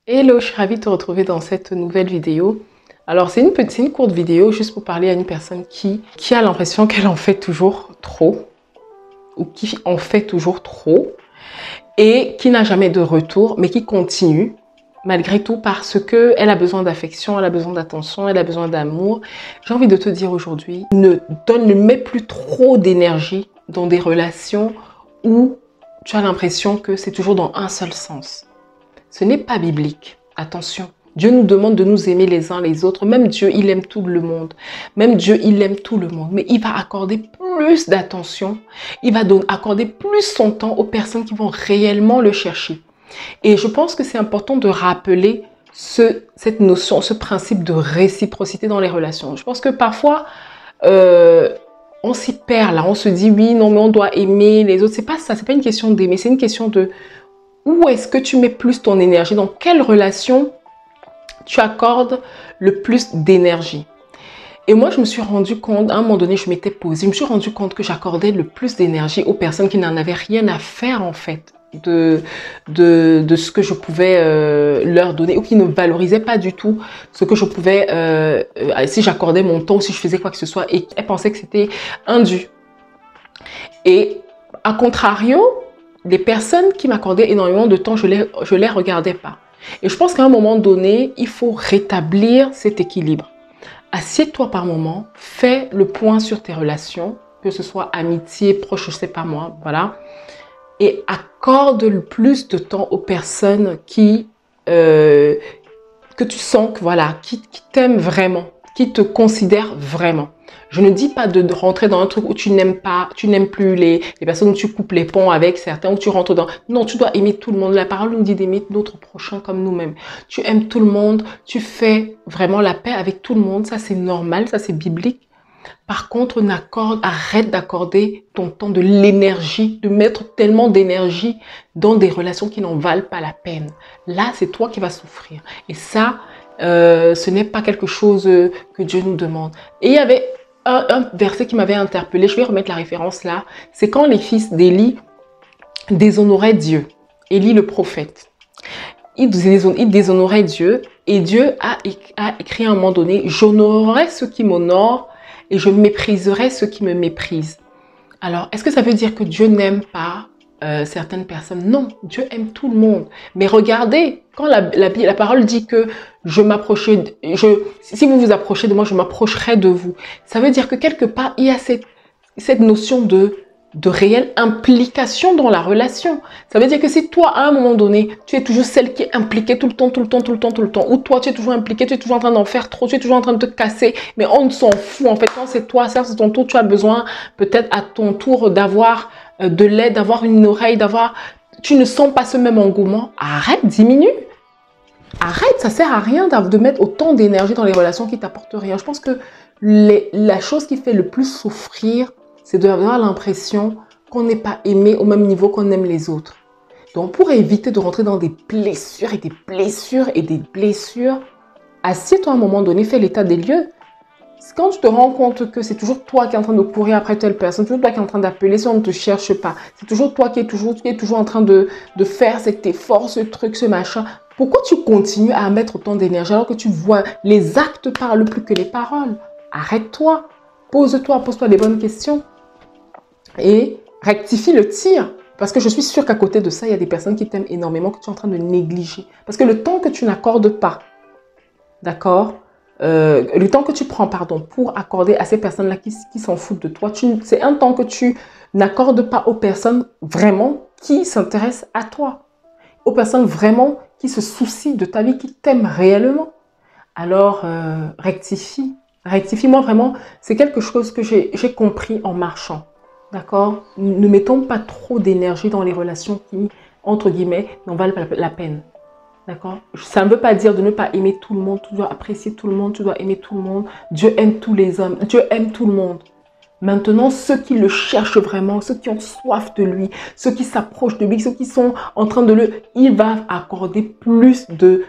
Hello, je suis ravie de te retrouver dans cette nouvelle vidéo. Alors, c'est une courte vidéo juste pour parler à une personne qui a l'impression qu'elle en fait toujours trop ou qui en fait toujours trop et qui n'a jamais de retour, mais qui continue malgré tout parce qu'elle a besoin d'affection, elle a besoin d'attention, elle a besoin d'amour. J'ai envie de te dire aujourd'hui, ne mets plus trop d'énergie dans des relations où tu as l'impression que c'est toujours dans un seul sens. Ce n'est pas biblique. Attention. Dieu nous demande de nous aimer les uns les autres. Même Dieu, il aime tout le monde. Même Dieu, il aime tout le monde. Mais il va accorder plus d'attention. Il va accorder plus son temps aux personnes qui vont réellement le chercher. Et je pense que c'est important de rappeler cette notion, ce principe de réciprocité dans les relations. Je pense que parfois, on s'y perd là. On se dit, oui, non, mais on doit aimer les autres. C'est pas ça. C'est pas une question d'aimer. C'est une question de où est-ce que tu mets plus ton énergie? Dans quelle relation tu accordes le plus d'énergie? Et moi, je me suis rendu compte, à un moment donné, je m'étais posée, je me suis rendu compte que j'accordais le plus d'énergie aux personnes qui n'en avaient rien à faire, en fait, de ce que je pouvais leur donner, ou qui ne valorisaient pas du tout ce que je pouvais, si j'accordais mon temps, ou si je faisais quoi que ce soit, et elles pensaient que c'était indu. Et, à contrario, les personnes qui m'accordaient énormément de temps, je les regardais pas. Et je pense qu'à un moment donné, il faut rétablir cet équilibre. Assieds-toi par moment, fais le point sur tes relations, que ce soit amitié, proche, je sais pas moi, voilà. Et accorde le plus de temps aux personnes que tu sens que voilà, qui t'aiment vraiment, qui te considèrent vraiment. Je ne dis pas de rentrer dans un truc où tu n'aimes plus les personnes, où tu coupes les ponts avec certains, où tu rentres dans... Non, tu dois aimer tout le monde. La parole nous dit d'aimer notre prochain comme nous-mêmes. Tu aimes tout le monde, tu fais vraiment la paix avec tout le monde. Ça, c'est normal, ça, c'est biblique. Par contre, arrête d'accorder ton temps, de l'énergie, de mettre tellement d'énergie dans des relations qui n'en valent pas la peine. Là, c'est toi qui vas souffrir. Et ça, ce n'est pas quelque chose que Dieu nous demande. Et il y avait un verset qui m'avait interpellé, je vais remettre la référence là, c'est quand les fils d'Élie déshonoraient Dieu, Élie le prophète. Il déshonorait Dieu et Dieu a écrit à un moment donné, j'honorerai ceux qui m'honorent et je mépriserai ceux qui me méprisent. Alors, est-ce que ça veut dire que Dieu n'aime pas certaines personnes? Non, Dieu aime tout le monde. Mais regardez, quand la parole dit que si vous vous approchez de moi, je m'approcherai de vous. Ça veut dire que quelque part, il y a cette notion de réelle implication dans la relation. Ça veut dire que si toi, à un moment donné, tu es toujours celle qui est impliquée tout le temps, ou toi, tu es toujours impliquée, tu es toujours en train d'en faire trop, tu es toujours en train de te casser, mais on s'en fout. En fait, quand c'est toi, ça, c'est ton tour, tu as besoin peut-être à ton tour d'avoir de l'aide, d'avoir une oreille, tu ne sens pas ce même engouement. Arrête, diminue. Arrête, ça sert à rien de mettre autant d'énergie dans les relations qui t'apportent rien. Je pense que la chose qui fait le plus souffrir, c'est d'avoir l'impression qu'on n'est pas aimé au même niveau qu'on aime les autres. Donc, pour éviter de rentrer dans des blessures et des blessures et des blessures, assieds-toi à un moment donné, fais l'état des lieux. Quand tu te rends compte que c'est toujours toi qui es en train de courir après telle personne, c'est toujours toi qui es en train d'appeler si on ne te cherche pas, c'est toujours toi qui es toujours en train de faire cet effort, ce truc, ce machin. Pourquoi tu continues à mettre autant d'énergie alors que tu vois les actes parlent plus que les paroles? Arrête-toi, pose-toi les bonnes questions et rectifie le tir. Parce que je suis sûre qu'à côté de ça, il y a des personnes qui t'aiment énormément que tu es en train de négliger. Parce que le temps que tu n'accordes pas, d'accord, le temps que tu prends, pour accorder à ces personnes-là qui s'en foutent de toi, c'est un temps que tu n'accordes pas aux personnes vraiment qui s'intéressent à toi, aux personnes vraiment qui se soucient de ta vie, qui t'aiment réellement. Alors, rectifie. Rectifie-moi vraiment, c'est quelque chose que j'ai compris en marchant, d'accord? Ne mettons pas trop d'énergie dans les relations qui, entre guillemets, n'en valent pas la peine. D'accord? Ça ne veut pas dire de ne pas aimer tout le monde. Tu dois apprécier tout le monde. Tu dois aimer tout le monde. Dieu aime tous les hommes. Dieu aime tout le monde. Maintenant, ceux qui le cherchent vraiment, ceux qui ont soif de lui, ceux qui s'approchent de lui, ceux qui sont en train de il va accorder plus de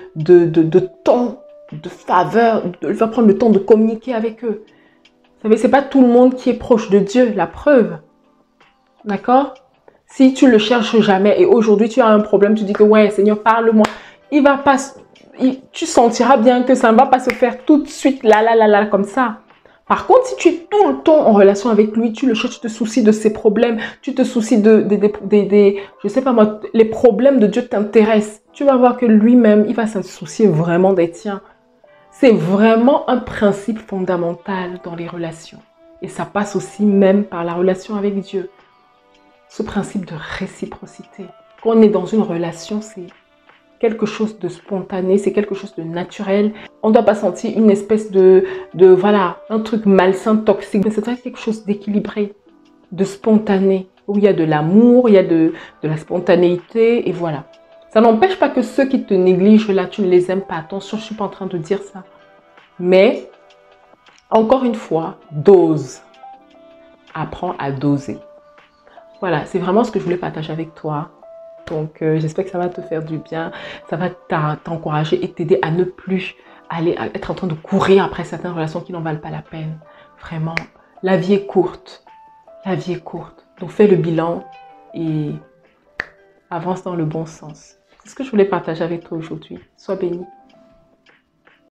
temps, de faveur. Il va prendre le temps de communiquer avec eux. Vous savez, ce n'est pas tout le monde qui est proche de Dieu. La preuve. D'accord? Si tu ne le cherches jamais et aujourd'hui tu as un problème, tu dis que ouais, Seigneur, parle-moi. il va pas, tu sentiras bien que ça ne va pas se faire tout de suite, là, comme ça. Par contre, si tu es tout le temps en relation avec lui, tu le cherches, tu te soucies de ses problèmes, tu te soucies je sais pas moi, les problèmes de Dieu t'intéressent. Tu vas voir que lui-même, il va se soucier vraiment des tiens. C'est vraiment un principe fondamental dans les relations. Et ça passe aussi même par la relation avec Dieu. Ce principe de réciprocité. Quand on est dans une relation, c'est quelque chose de spontané, c'est quelque chose de naturel. On ne doit pas sentir une espèce voilà, un truc malsain, toxique. Mais c'est quelque chose d'équilibré, de spontané, où il y a de l'amour, il y a de la spontanéité, et voilà. Ça n'empêche pas que ceux qui te négligent là, tu ne les aimes pas. Attention, je ne suis pas en train de dire ça. Mais, encore une fois, dose. Apprends à doser. Voilà, c'est vraiment ce que je voulais partager avec toi. Donc, j'espère que ça va te faire du bien. Ça va t'encourager et t'aider à ne plus être en train de courir après certaines relations qui n'en valent pas la peine. Vraiment, la vie est courte. La vie est courte. Donc, fais le bilan et avance dans le bon sens. C'est ce que je voulais partager avec toi aujourd'hui. Sois béni.